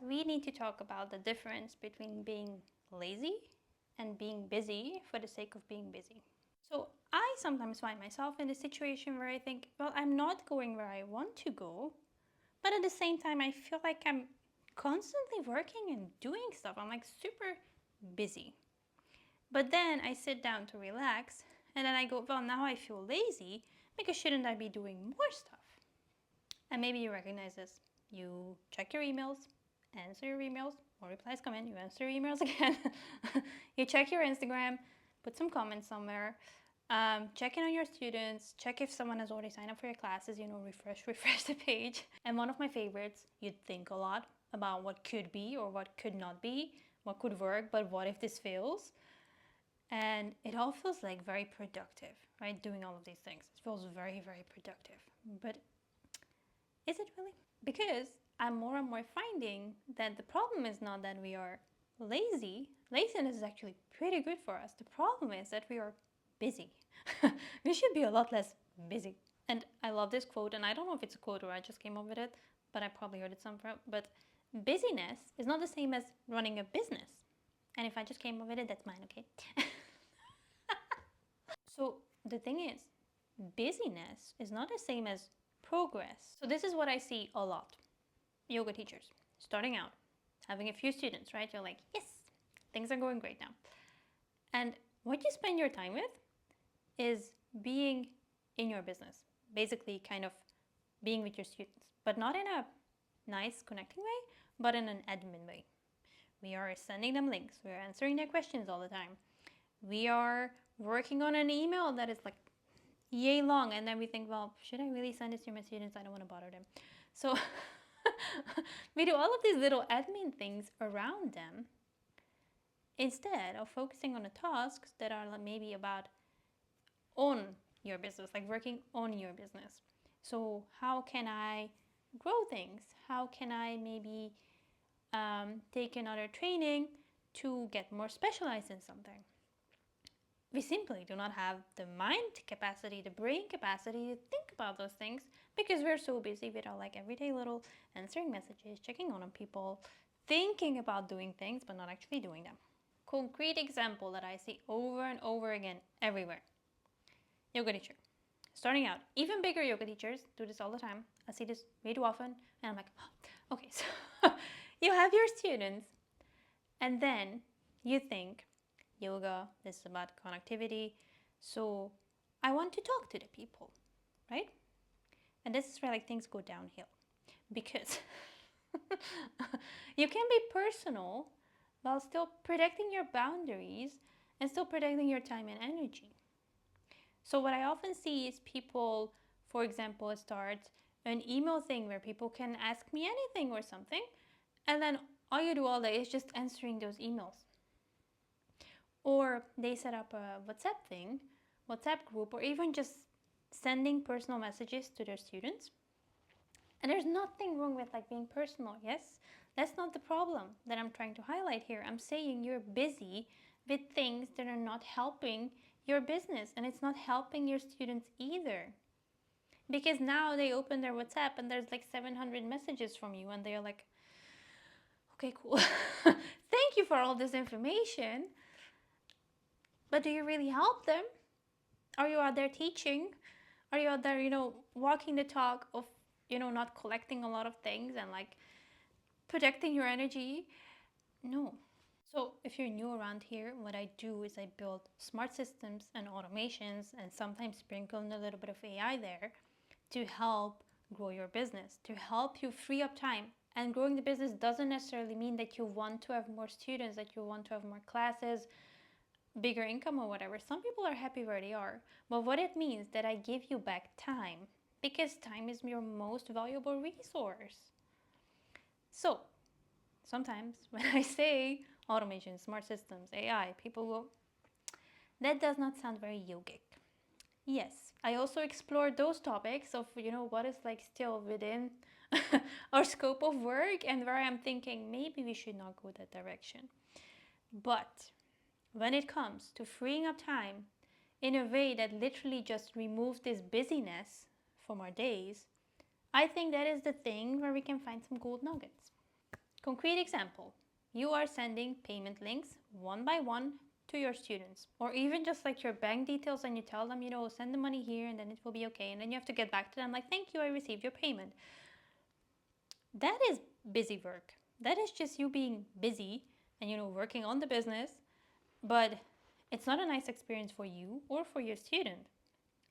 we need to talk about the difference between being lazy and being busy for the sake of being busy. So I sometimes find myself in a situation where I think, well, I'm not going where I want to go, but at the same time, I feel like I'm constantly working and doing stuff. I'm like super busy. But then I sit down to relax, and then I go, well, now I feel lazy because shouldn't I be doing more stuff? And maybe you recognize this. You check your emails, answer your emails, more replies come in, you answer your emails again. You check your Instagram, put some comments somewhere, check in on your students, check if someone has already signed up for your classes, refresh the page. And one of my favorites, you'd think a lot about what could be or what could not be, what could work, but what if this fails? And it all feels like very productive, right? Doing all of these things. It feels very, very productive. But is it really? Because I'm more and more finding that the problem is not that we are lazy. Laziness is actually pretty good for us. The problem is that we are busy. We should be a lot less busy. And I love this quote, and I don't know if it's a quote or I just came up with it, but I probably heard it somewhere. But busyness is not the same as running a business. And if I just came up with it, that's mine, okay? So the thing is, busyness is not the same as progress. So this is what I see a lot. Yoga teachers starting out, having a few students, right? You're like, yes, things are going great now. And what you spend your time with is being in your business, basically kind of being with your students, but not in a nice connecting way, but in an admin way. We are sending them links, we are answering their questions all the time. We are working on an email that is like yay long, and then we think, well, should I really send this to my students? I don't want to bother them. So we do all of these little admin things around them instead of focusing on the tasks that are maybe about on your business, like working on your business. So how can I grow things? How can I maybe take another training to get more specialized in something? We simply do not have the mind capacity, the brain capacity to think about those things because we're so busy with our like everyday little answering messages, checking on people, thinking about doing things but not actually doing them. Concrete example that I see over and over again everywhere. Yoga teacher. Starting out, even bigger yoga teachers do this all the time. I see this way too often and I'm like, oh, okay, so you have your students and then you think, yoga, this is about connectivity, so I want to talk to the people, right? And this is where like things go downhill because you can be personal while still protecting your boundaries and still protecting your time and energy. So what I often see is people, for example, start an email thing where people can ask me anything or something, and then all you do all day is just answering those emails. Or they set up a WhatsApp group, or even just sending personal messages to their students. And there's nothing wrong with like being personal, yes? That's not the problem that I'm trying to highlight here. I'm saying you're busy with things that are not helping your business, and it's not helping your students either. Because now they open their WhatsApp and there's like 700 messages from you and they're like, okay, cool. Thank you for all this information. But do you really help them? Are you out there teaching? Are you out there, walking the talk of, not collecting a lot of things and like protecting your energy? No. So if you're new around here, what I do is I build smart systems and automations and sometimes sprinkle in a little bit of AI there to help grow your business, to help you free up time. And growing the business doesn't necessarily mean that you want to have more students, that you want to have more classes, bigger income or whatever. Some people are happy where they are. But what it means that I give you back time, because time is your most valuable resource. So sometimes when I say automation, smart systems, AI, people go, that does not sound very yogic. Yes, I also explored those topics of, what is like still within our scope of work and where I'm thinking maybe we should not go that direction. But when it comes to freeing up time in a way that literally just removes this busyness from our days, I think that is the thing where we can find some gold nuggets. Concrete example, you are sending payment links one by one to your students, or even just like your bank details, and you tell them, send the money here and then it will be okay. And then you have to get back to them like, thank you, I received your payment. That is busy work. That is just you being busy and, working on the business, but it's not a nice experience for you or for your student.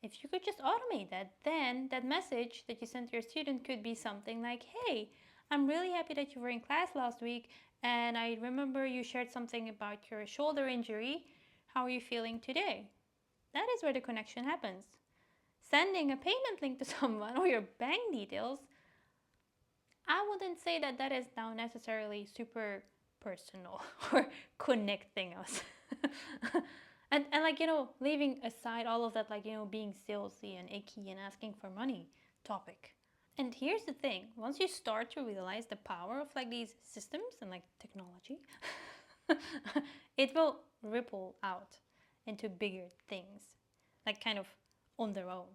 If you could just automate that, then that message that you sent to your student could be something like, hey, I'm really happy that you were in class last week, and I remember you shared something about your shoulder injury. How are you feeling today? That is where the connection happens. Sending a payment link to someone or your bank details, I wouldn't say that that is now necessarily super personal or connecting us. And like, leaving aside all of that, like, being salesy and icky and asking for money topic. And here's the thing, once you start to realize the power of like these systems and like technology, it will ripple out into bigger things, like kind of on their own.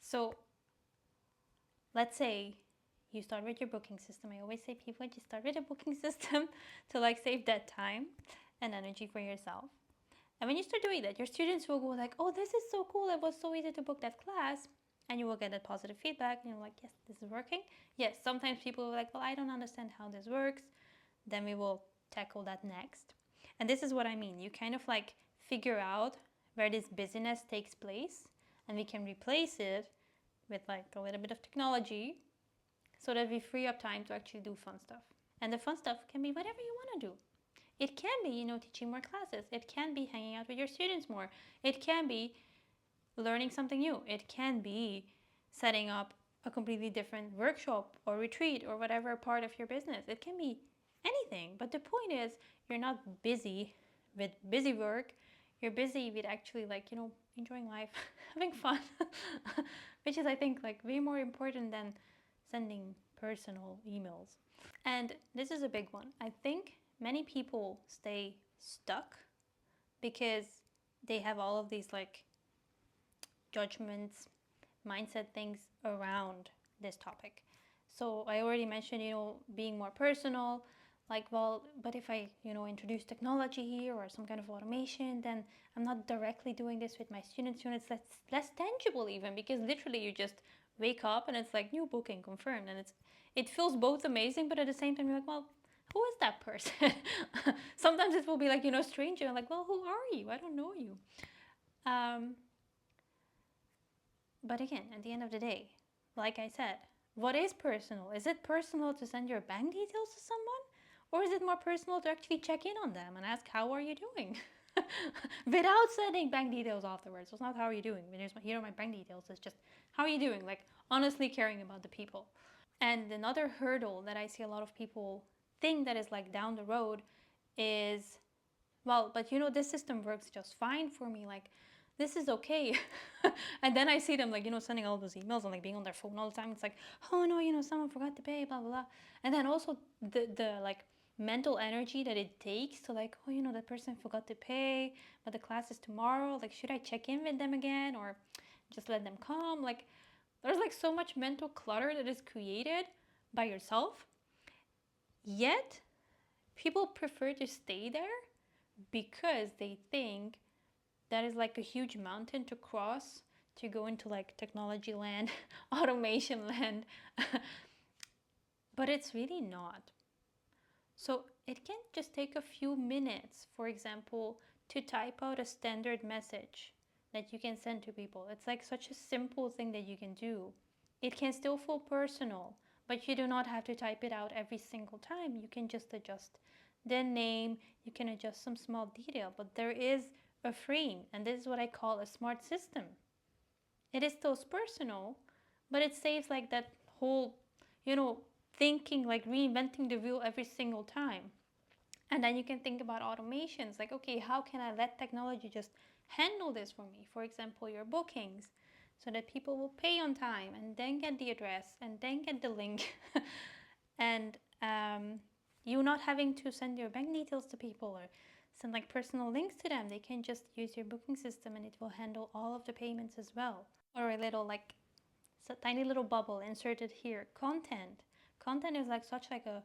So let's say you start with your booking system. I always say people just start with a booking system to like save that time and energy for yourself. And when you start doing that, your students will go like, oh, this is so cool. It was so easy to book that class. And you will get that positive feedback. And you're like, yes, this is working. Yes, sometimes people will be like, well, I don't understand how this works. Then we will tackle that next. And this is what I mean. You kind of like figure out where this busyness takes place. And we can replace it with like a little bit of technology so that we free up time to actually do fun stuff. And the fun stuff can be whatever you want to do. It can be, teaching more classes. It can be hanging out with your students more. It can be learning something new. It can be setting up a completely different workshop or retreat or whatever part of your business. It can be anything. But the point is, you're not busy with busy work. You're busy with actually like, enjoying life, having fun, which is, I think, like way more important than sending personal emails. And this is a big one. I think many people stay stuck because they have all of these like judgments, mindset things around this topic. So I already mentioned, being more personal, like, well, but if I, introduce technology here or some kind of automation, then I'm not directly doing this with my students. It's less tangible even, because literally you just wake up and it's like new booking confirmed, and it feels both amazing, but at the same time you're like, well, who is that person? Sometimes it will be like, stranger. I'm like, well, who are you? I don't know you. But again, at the end of the day, like I said, what is personal? Is it personal to send your bank details to someone? Or is it more personal to actually check in on them and ask, how are you doing? Without sending bank details afterwards. It's not how are you doing. Here are my bank details. It's just, how are you doing? Like, honestly caring about the people. And another hurdle that I see a lot of people think that is like down the road is, well, but this system works just fine for me. Like, this is okay. And then I see them like, sending all those emails and like being on their phone all the time. It's like, oh no, someone forgot to pay, blah, blah, blah. And then also the like mental energy that it takes to like, oh, that person forgot to pay, but the class is tomorrow. Like, should I check in with them again or just let them come? Like, there's like so much mental clutter that is created by yourself. Yet, people prefer to stay there because they think that is like a huge mountain to cross to go into like technology land, automation land. But it's really not. So it can just take a few minutes, for example, to type out a standard message that you can send to people. It's like such a simple thing that you can do. It can still feel personal, but you do not have to type it out every single time. You can just adjust the name, you can adjust some small detail, but there is a frame, and this is what I call a smart system. It is still personal, but it saves like that whole, thinking, like reinventing the wheel every single time. And then you can think about automations, like, okay, how can I let technology just handle this for me? For example, your bookings, so that people will pay on time and then get the address and then get the link. And you not having to send your bank details to people or send like personal links to them. They can just use your booking system and it will handle all of the payments as well. Or a little like tiny little bubble inserted here. Content is like such like a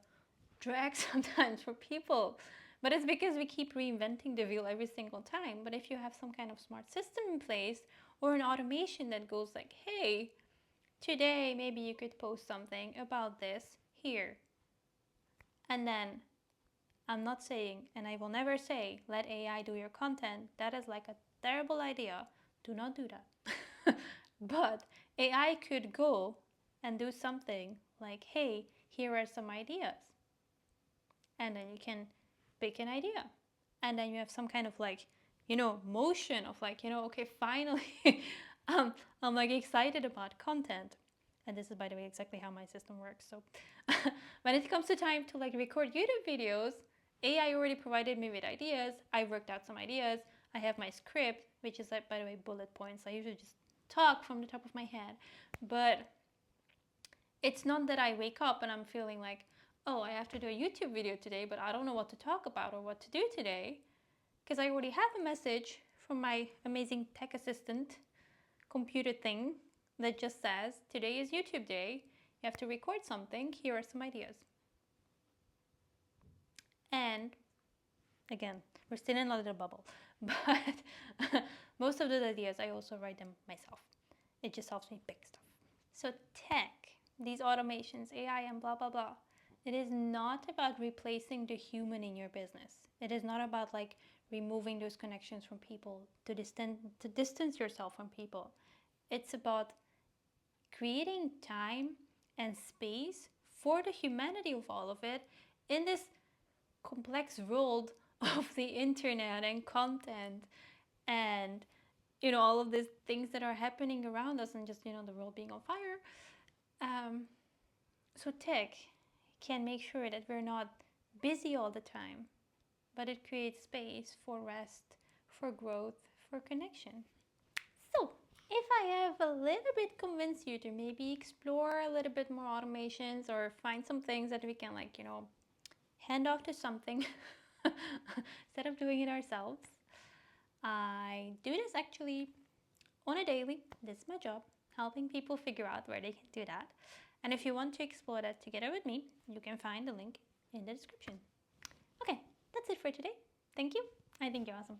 drag sometimes for people. But it's because we keep reinventing the wheel every single time. But if you have some kind of smart system in place or an automation that goes like, hey, today maybe you could post something about this here. And then I'm not saying, and I will never say, let AI do your content. That is like a terrible idea. Do not do that. But AI could go and do something like, hey, here are some ideas. And then you can pick an idea. And then you have some kind of like, motion of like, okay, finally, I'm like excited about content. And this is, by the way, exactly how my system works. So when it comes to time to like record YouTube videos, AI already provided me with ideas. I worked out some ideas. I have my script, which is like, by the way, bullet points. I usually just talk from the top of my head. But it's not that I wake up and I'm feeling like, oh, I have to do a YouTube video today, but I don't know what to talk about or what to do today. Because I already have a message from my amazing tech assistant computer thing that just says, today is YouTube day. You have to record something. Here are some ideas. And again, we're still in a little bubble. But most of those ideas, I also write them myself. It just helps me pick stuff. So tech, these automations, AI and blah, blah, blah. It is not about replacing the human in your business. It is not about like removing those connections from people to distance yourself from people. It's about creating time and space for the humanity of all of it in this complex world of the internet and content and all of these things that are happening around us and just the world being on fire. So tech can make sure that we're not busy all the time, but it creates space for rest, for growth, for connection. So if I have a little bit convinced you to maybe explore a little bit more automations or find some things that we can like hand off to something instead of doing it ourselves. I do this actually on a daily. This is my job, helping people figure out where they can do that. And if you want to explore that together with me, you can find the link in the description. Okay, that's it for today. Thank you. I think you're awesome.